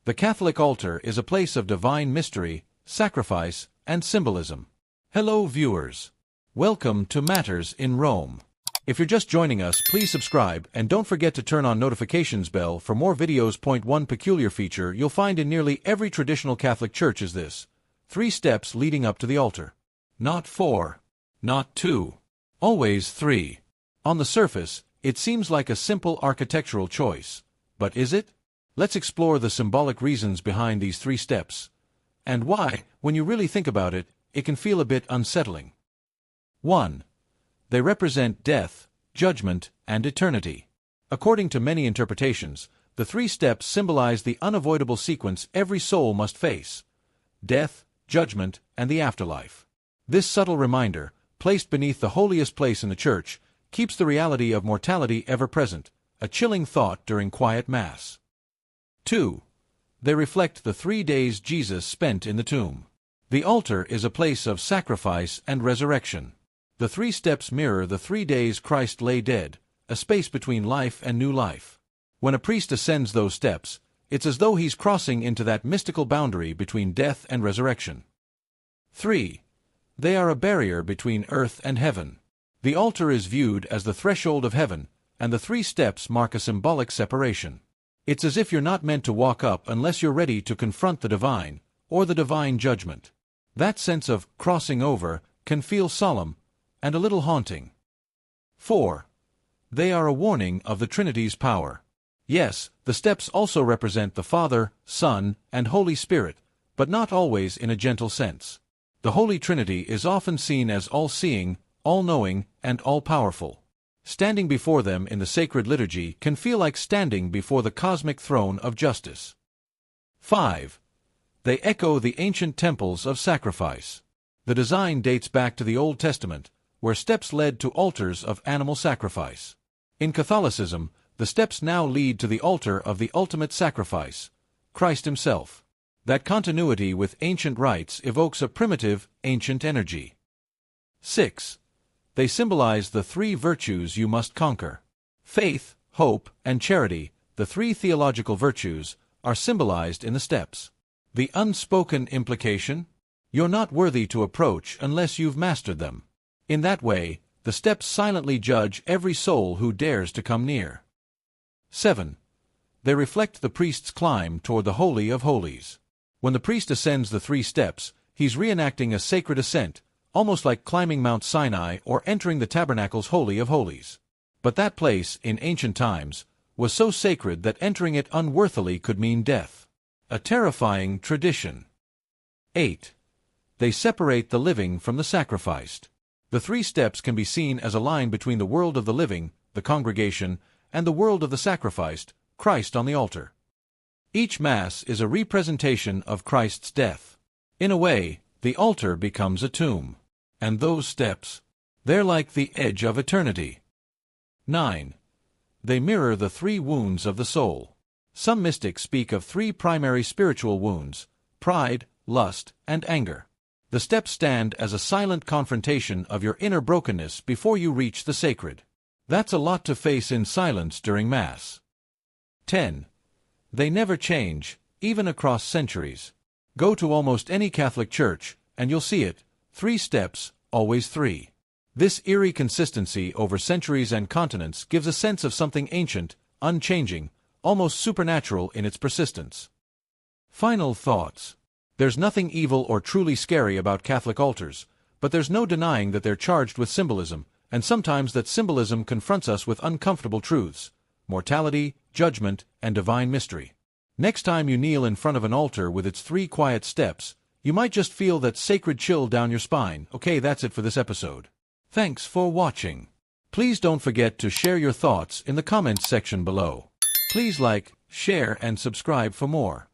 The Catholic altar is a place of divine mystery, sacrifice, and symbolism. Hello viewers. Welcome to Matters in Rome. If you're just joining us, please subscribe and don't forget to turn on notifications bell for more videos. One peculiar feature you'll find in nearly every traditional Catholic church is this: 3 steps leading up to the altar. Not 4. Not 2. Always 3. On the surface, it seems like a simple architectural choice. But is it? Let's explore the symbolic reasons behind these 3 steps, and why, when you really think about it, it can feel a bit unsettling. 1. They represent death, judgment, and eternity. According to many interpretations, the 3 steps symbolize the unavoidable sequence every soul must face: death, judgment, and the afterlife. This subtle reminder, placed beneath the holiest place in the church, keeps the reality of mortality ever present, a chilling thought during quiet Mass. 2. They reflect the 3 days Jesus spent in the tomb. The altar is a place of sacrifice and resurrection. The 3 steps mirror the 3 days Christ lay dead, a space between life and new life. When a priest ascends those steps, it's as though he's crossing into that mystical boundary between death and resurrection. 3. They are a barrier between earth and heaven. The altar is viewed as the threshold of heaven, and the 3 steps mark a symbolic separation. It's as if you're not meant to walk up unless you're ready to confront the divine, or the divine judgment. That sense of crossing over can feel solemn and a little haunting. 4. They are a warning of the Trinity's power. Yes, the steps also represent the Father, Son, and Holy Spirit, but not always in a gentle sense. The Holy Trinity is often seen as all-seeing, all-knowing, and all-powerful. Standing before them in the sacred liturgy can feel like standing before the cosmic throne of justice. 5. They echo the ancient temples of sacrifice. The design dates back to the Old Testament, where steps led to altars of animal sacrifice. In Catholicism, the steps now lead to the altar of the ultimate sacrifice, Christ himself. That continuity with ancient rites evokes a primitive, ancient energy. 6. They symbolize the 3 virtues you must conquer. Faith, hope, and charity, the 3 theological virtues, are symbolized in the steps. The unspoken implication? You're not worthy to approach unless you've mastered them. In that way, the steps silently judge every soul who dares to come near. 7. They reflect the priest's climb toward the Holy of Holies. When the priest ascends the 3 steps, he's reenacting a sacred ascent, almost like climbing Mount Sinai or entering the tabernacle's Holy of Holies. But that place, in ancient times, was so sacred that entering it unworthily could mean death. A terrifying tradition. 8. They separate the living from the sacrificed. The 3 steps can be seen as a line between the world of the living, the congregation, and the world of the sacrificed, Christ on the altar. Each Mass is a representation of Christ's death. In a way, the altar becomes a tomb. And those steps? They're like the edge of eternity. 9. They mirror the 3 wounds of the soul. Some mystics speak of 3 primary spiritual wounds: pride, lust, and anger. The steps stand as a silent confrontation of your inner brokenness before you reach the sacred. That's a lot to face in silence during Mass. 10. They never change, even across centuries. Go to almost any Catholic church, and you'll see it: 3 steps, always 3. This eerie consistency over centuries and continents gives a sense of something ancient, unchanging, almost supernatural in its persistence. Final thoughts. There's nothing evil or truly scary about Catholic altars, but there's no denying that they're charged with symbolism, and sometimes that symbolism confronts us with uncomfortable truths: mortality, judgment, and divine mystery. Next time you kneel in front of an altar with its 3 quiet steps, you might just feel that sacred chill down your spine. Okay, that's it for this episode. Thanks for watching. Please don't forget to share your thoughts in the comments section below. Please like, share, and subscribe for more.